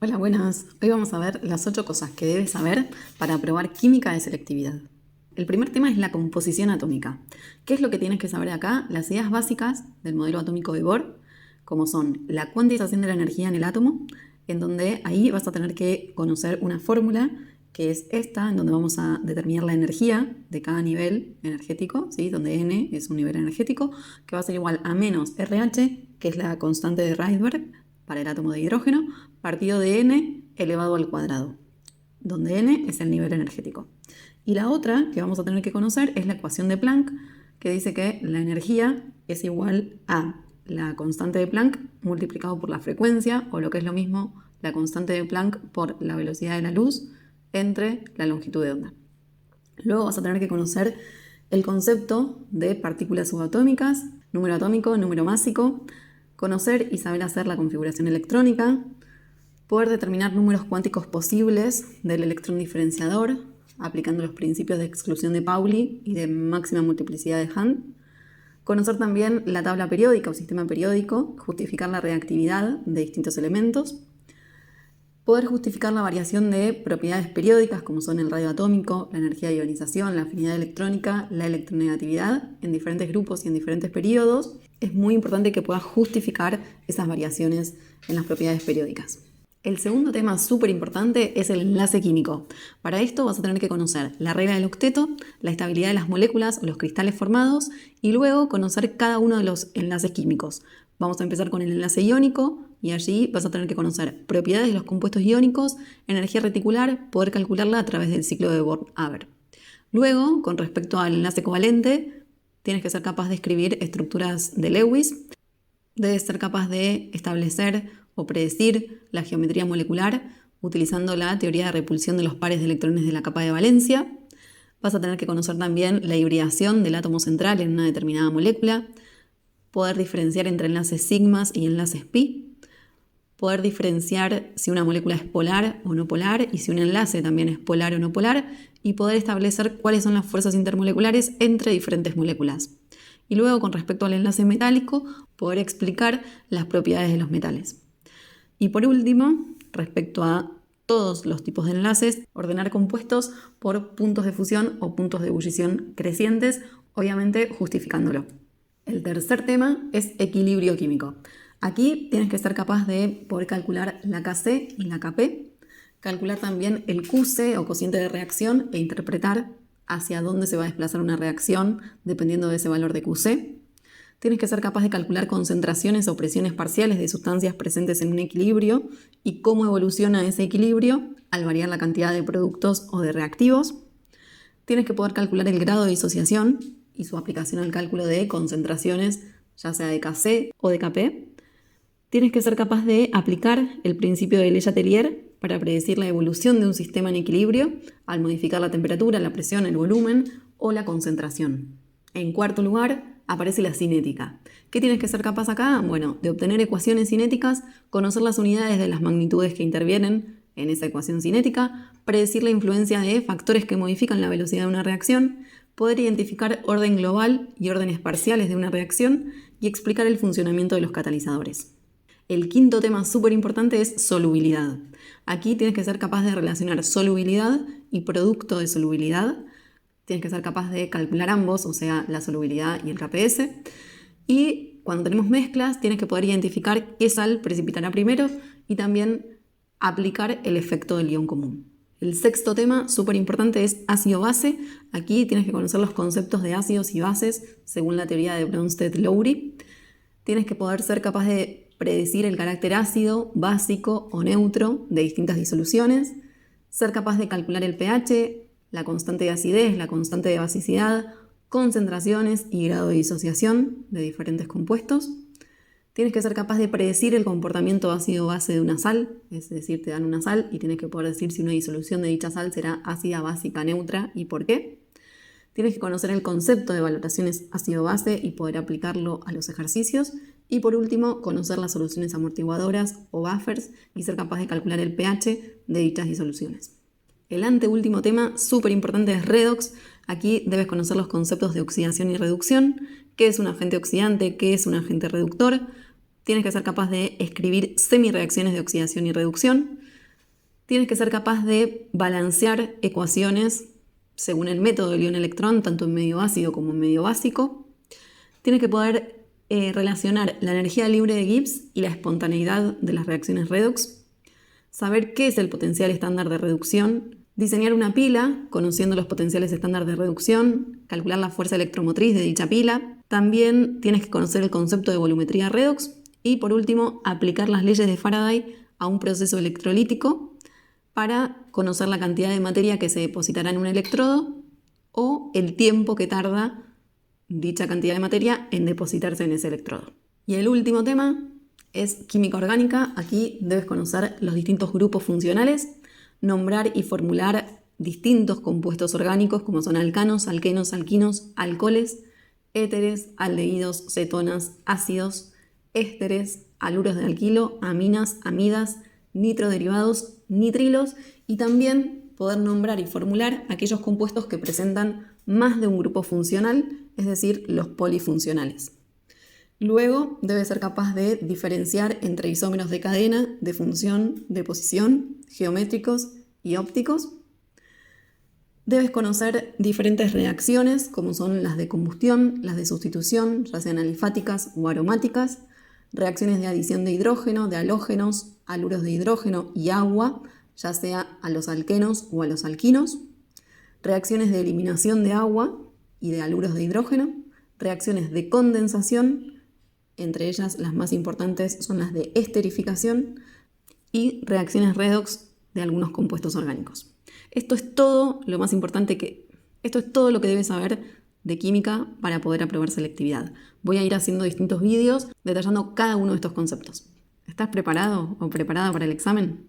Hola, buenas. Hoy vamos a ver las 8 cosas que debes saber para probar química de selectividad. El primer tema es la composición atómica. ¿Qué es lo que tienes que saber acá? Las ideas básicas del modelo atómico de Bohr, como son la cuantización de la energía en el átomo, en donde ahí vas a tener que conocer una fórmula que es esta, en donde vamos a determinar la energía de cada nivel energético, ¿sí? Donde N es un nivel energético, que va a ser igual a menos RH, que es la constante de Rydberg para el átomo de hidrógeno, partido de N elevado al cuadrado, donde N es el nivel energético. Y la otra que vamos a tener que conocer es la ecuación de Planck, que dice que la energía es igual a la constante de Planck multiplicado por la frecuencia, o lo que es lo mismo, la constante de Planck por la velocidad de la luz entre la longitud de onda. Luego vas a tener que conocer el concepto de partículas subatómicas, número atómico, número másico, conocer y saber hacer la configuración electrónica, poder determinar números cuánticos posibles del electrón diferenciador, aplicando los principios de exclusión de Pauli y de máxima multiplicidad de Hahn, conocer también la tabla periódica o sistema periódico, justificar la reactividad de distintos elementos, poder justificar la variación de propiedades periódicas como son el radio atómico, la energía de ionización, la afinidad electrónica, la electronegatividad en diferentes grupos y en diferentes periodos. Es muy importante que puedas justificar esas variaciones en las propiedades periódicas. El segundo tema súper importante es el enlace químico. Para esto vas a tener que conocer la regla del octeto, la estabilidad de las moléculas o los cristales formados y luego conocer cada uno de los enlaces químicos. Vamos a empezar con el enlace iónico y allí vas a tener que conocer propiedades de los compuestos iónicos, energía reticular, poder calcularla a través del ciclo de Born-Haber. Luego, con respecto al enlace covalente, tienes que ser capaz de escribir estructuras de Lewis, debes ser capaz de establecer o predecir la geometría molecular utilizando la teoría de repulsión de los pares de electrones de la capa de valencia. Vas a tener que conocer también la hibridación del átomo central en una determinada molécula, poder diferenciar entre enlaces sigmas y enlaces pi, poder diferenciar si una molécula es polar o no polar y si un enlace también es polar o no polar, y poder establecer cuáles son las fuerzas intermoleculares entre diferentes moléculas. Y luego, con respecto al enlace metálico, poder explicar las propiedades de los metales. Y por último, respecto a todos los tipos de enlaces, ordenar compuestos por puntos de fusión o puntos de ebullición crecientes, obviamente justificándolo. El tercer tema es equilibrio químico. Aquí tienes que ser capaz de poder calcular la Kc y la Kp, calcular también el Qc o cociente de reacción e interpretar hacia dónde se va a desplazar una reacción dependiendo de ese valor de Qc. Tienes que ser capaz de calcular concentraciones o presiones parciales de sustancias presentes en un equilibrio y cómo evoluciona ese equilibrio al variar la cantidad de productos o de reactivos. Tienes que poder calcular el grado de disociación y su aplicación al cálculo de concentraciones, ya sea de Kc o de Kp. Tienes que ser capaz de aplicar el principio de Le-Chatelier para predecir la evolución de un sistema en equilibrio al modificar la temperatura, la presión, el volumen o la concentración. En cuarto lugar, aparece la cinética. ¿Qué tienes que ser capaz acá? Bueno, de obtener ecuaciones cinéticas, conocer las unidades de las magnitudes que intervienen en esa ecuación cinética, predecir la influencia de factores que modifican la velocidad de una reacción, poder identificar orden global y órdenes parciales de una reacción y explicar el funcionamiento de los catalizadores. El quinto tema súper importante es solubilidad. Aquí tienes que ser capaz de relacionar solubilidad y producto de solubilidad. Tienes que ser capaz de calcular ambos, o sea, la solubilidad y el KPS. Y cuando tenemos mezclas, tienes que poder identificar qué sal precipitará primero y también aplicar el efecto del ion común. El sexto tema súper importante es ácido-base. Aquí tienes que conocer los conceptos de ácidos y bases según la teoría de Bronsted-Lowry. Tienes que poder ser capaz de predecir el carácter ácido, básico o neutro de distintas disoluciones, ser capaz de calcular el pH, la constante de acidez, la constante de basicidad, concentraciones y grado de disociación de diferentes compuestos. Tienes que ser capaz de predecir el comportamiento ácido-base de una sal, es decir, te dan una sal y tienes que poder decir si una disolución de dicha sal será ácida, básica, neutra y por qué. Tienes que conocer el concepto de valoraciones ácido-base y poder aplicarlo a los ejercicios. Y por último, conocer las soluciones amortiguadoras o buffers y ser capaz de calcular el pH de dichas disoluciones. El anteúltimo tema súper importante es redox. Aquí debes conocer los conceptos de oxidación y reducción, qué es un agente oxidante, qué es un agente reductor. Tienes que ser capaz de escribir semireacciones de oxidación y reducción. Tienes que ser capaz de balancear ecuaciones según el método del ion-electrón, tanto en medio ácido como en medio básico. Tienes que poder relacionar la energía libre de Gibbs y la espontaneidad de las reacciones redox. Saber qué es el potencial estándar de reducción. Diseñar una pila, conociendo los potenciales estándar de reducción. Calcular la fuerza electromotriz de dicha pila. También tienes que conocer el concepto de volumetría redox. Y por último, aplicar las leyes de Faraday a un proceso electrolítico para conocer la cantidad de materia que se depositará en un electrodo o el tiempo que tarda dicha cantidad de materia en depositarse en ese electrodo. Y el último tema es química orgánica. Aquí debes conocer los distintos grupos funcionales, nombrar y formular distintos compuestos orgánicos como son alcanos, alquenos, alquinos, alcoholes, éteres, aldehídos, cetonas, ácidos, ésteres, haluros de alquilo, aminas, amidas, nitroderivados, nitrilos, y también poder nombrar y formular aquellos compuestos que presentan más de un grupo funcional, es decir, los polifuncionales. Luego debe ser capaz de diferenciar entre isómeros de cadena, de función, de posición, geométricos y ópticos. Debes conocer diferentes reacciones, como son las de combustión, las de sustitución, ya sean alifáticas o aromáticas, reacciones de adición de hidrógeno, de halógenos, haluros de hidrógeno y agua, ya sea a los alquenos o a los alquinos, reacciones de eliminación de agua y de haluros de hidrógeno, reacciones de condensación, entre ellas las más importantes son las de esterificación, y reacciones redox de algunos compuestos orgánicos. Esto es todo lo más importante esto es todo lo que debes saber de química para poder aprobar selectividad. Voy a ir haciendo distintos vídeos detallando cada uno de estos conceptos. ¿Estás preparado o preparada para el examen?